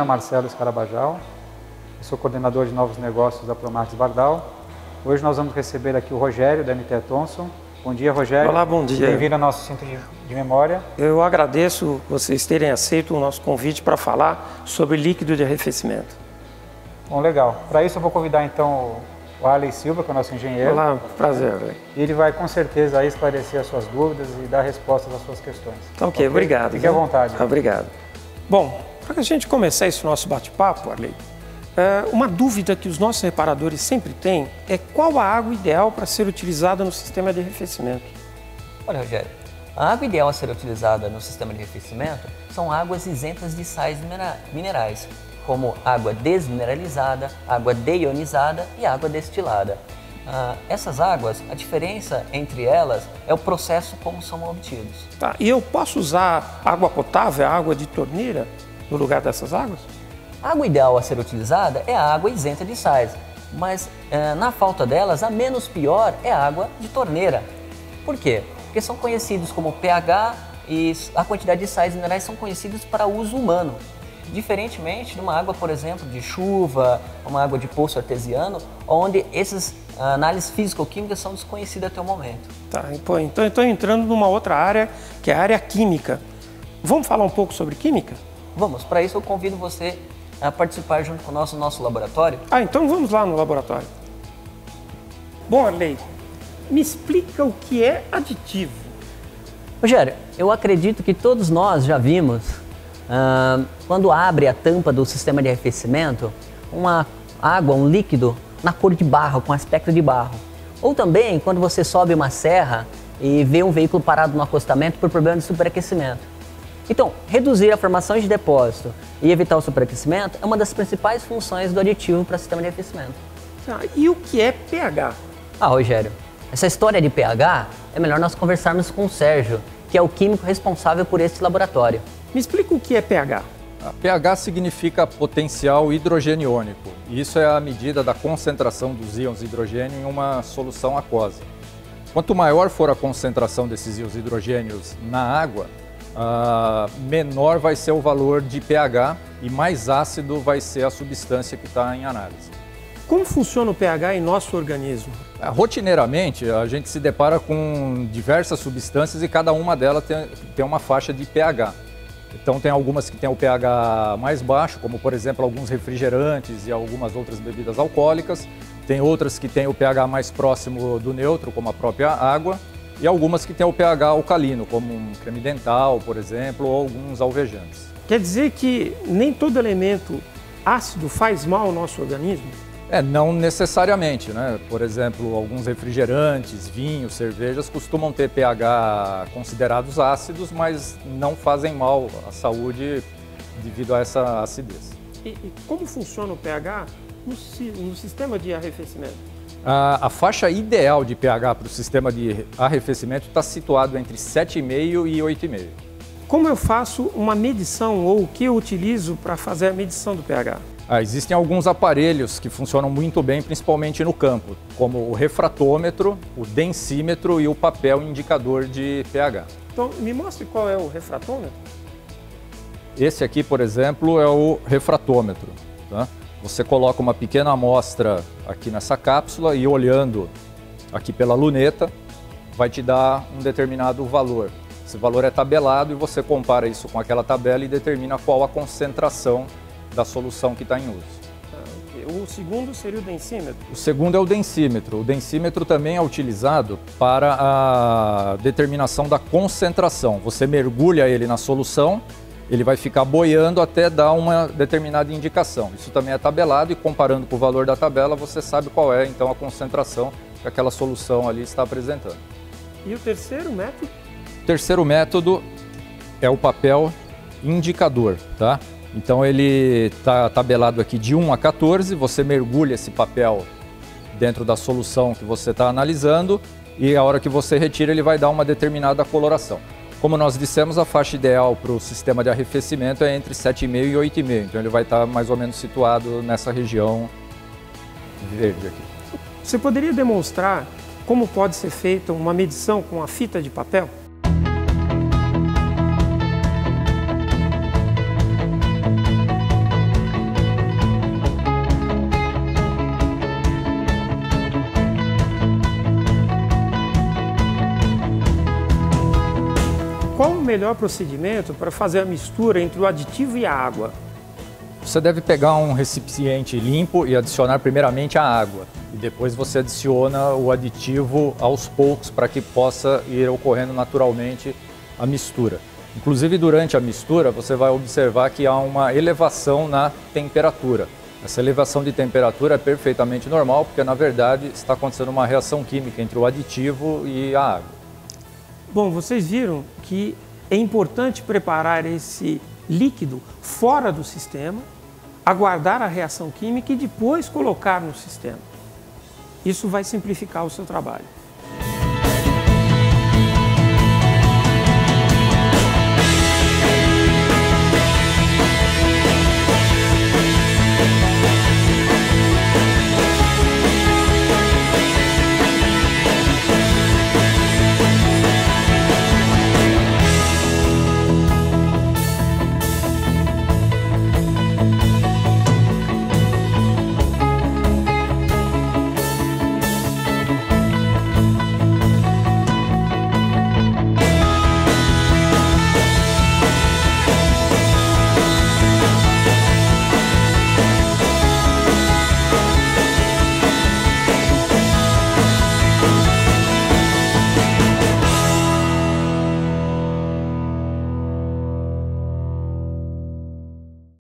é Marcelo Escarabajal, eu sou coordenador de novos negócios da Promartins Bardal. Hoje nós vamos receber aqui o Rogério, da MT Thomson. Bom dia, Rogério. Olá, bom dia. Bem-vindo ao nosso Centro de Memória. Eu agradeço vocês terem aceito o nosso convite para falar sobre líquido de arrefecimento. Bom, legal. Para isso eu vou convidar então o Arley Silva, que é o nosso engenheiro. Olá, prazer, Arley. E ele vai com certeza aí esclarecer as suas dúvidas e dar respostas às suas questões. Tá ok, obrigado. Fique à vontade. Obrigado. Bom, para a gente começar esse nosso bate-papo, Arley, uma dúvida que os nossos reparadores sempre têm é qual a água ideal para ser utilizada no sistema de arrefecimento. Olha, Rogério, a água ideal a ser utilizada no sistema de arrefecimento são águas isentas de sais minerais, como água desmineralizada, água deionizada e água destilada. Essas águas, a diferença entre elas é o processo como são obtidos. Tá, e eu posso usar água potável, água de torneira, no lugar dessas águas? A água ideal a ser utilizada é a água isenta de sais, mas na falta delas, a menos pior é a água de torneira. Por quê? Porque são conhecidos como pH e a quantidade de sais minerais são conhecidos para uso humano. Diferentemente de uma água, por exemplo, de chuva, uma água de poço artesiano, onde essas análises físico-químicas são desconhecidas até o momento. Tá, então eu estou entrando numa outra área, que é a área química. Vamos falar um pouco sobre química? Vamos, para isso eu convido você a participar junto conosco no nosso laboratório. Então vamos lá no laboratório. Bom, Arley, me explica o que é aditivo. Rogério, eu acredito que todos nós já vimos, quando abre a tampa do sistema de arrefecimento, uma água, um líquido na cor de barro, com aspecto de barro. Ou também quando você sobe uma serra e vê um veículo parado no acostamento por problema de superaquecimento. Então, reduzir a formação de depósito e evitar o superaquecimento é uma das principais funções do aditivo para o sistema de arrefecimento. E o que é pH? Rogério, essa história de pH é melhor nós conversarmos com o Sérgio, que é o químico responsável por esse laboratório. Me explica o que é pH. pH significa potencial hidrogeniônico. E isso é a medida da concentração dos íons hidrogênio em uma solução aquosa. Quanto maior for a concentração desses íons hidrogênios na água, menor vai ser o valor de pH e mais ácido vai ser a substância que está em análise. Como funciona o pH em nosso organismo? Rotineiramente, a gente se depara com diversas substâncias e cada uma delas tem uma faixa de pH. Então tem algumas que têm o pH mais baixo, como por exemplo alguns refrigerantes e algumas outras bebidas alcoólicas. Tem outras que têm o pH mais próximo do neutro, como a própria água. E algumas que têm o pH alcalino, como um creme dental, por exemplo, ou alguns alvejantes. Quer dizer que nem todo elemento ácido faz mal ao nosso organismo? Não necessariamente, né? Por exemplo, alguns refrigerantes, vinhos, cervejas costumam ter pH considerados ácidos, mas não fazem mal à saúde devido a essa acidez. E como funciona o pH no sistema de arrefecimento? A faixa ideal de pH para o sistema de arrefecimento está situado entre 7,5 e 8,5. Como eu faço uma medição ou o que eu utilizo para fazer a medição do pH? Existem alguns aparelhos que funcionam muito bem, principalmente no campo, como o refratômetro, o densímetro e o papel indicador de pH. Então, me mostre qual é o refratômetro. Esse aqui, por exemplo, é o refratômetro. Tá? Você coloca uma pequena amostra aqui nessa cápsula e olhando aqui pela luneta, vai te dar um determinado valor. Esse valor é tabelado e você compara isso com aquela tabela e determina qual a concentração da solução que está em uso. O segundo seria o densímetro? O segundo é o densímetro. O densímetro também é utilizado para a determinação da concentração. Você mergulha ele na solução, ele vai ficar boiando até dar uma determinada indicação. Isso também é tabelado e comparando com o valor da tabela, você sabe qual é então a concentração que aquela solução ali está apresentando. E o terceiro método? O terceiro método é o papel indicador, tá? Então ele está tabelado aqui de 1 a 14, você mergulha esse papel dentro da solução que você está analisando e a hora que você retira ele vai dar uma determinada coloração. Como nós dissemos, a faixa ideal para o sistema de arrefecimento é entre 7,5 e 8,5, então ele vai estar mais ou menos situado nessa região verde aqui. Você poderia demonstrar como pode ser feita uma medição com a fita de papel? qual o melhor procedimento para fazer a mistura entre o aditivo e a água? Você deve pegar um recipiente limpo e adicionar primeiramente a água. E depois você adiciona o aditivo aos poucos para que possa ir ocorrendo naturalmente a mistura. Inclusive, durante a mistura, você vai observar que há uma elevação na temperatura. Essa elevação de temperatura é perfeitamente normal, porque na verdade está acontecendo uma reação química entre o aditivo e a água. Bom, vocês viram que é importante preparar esse líquido fora do sistema, aguardar a reação química e depois colocar no sistema. Isso vai simplificar o seu trabalho.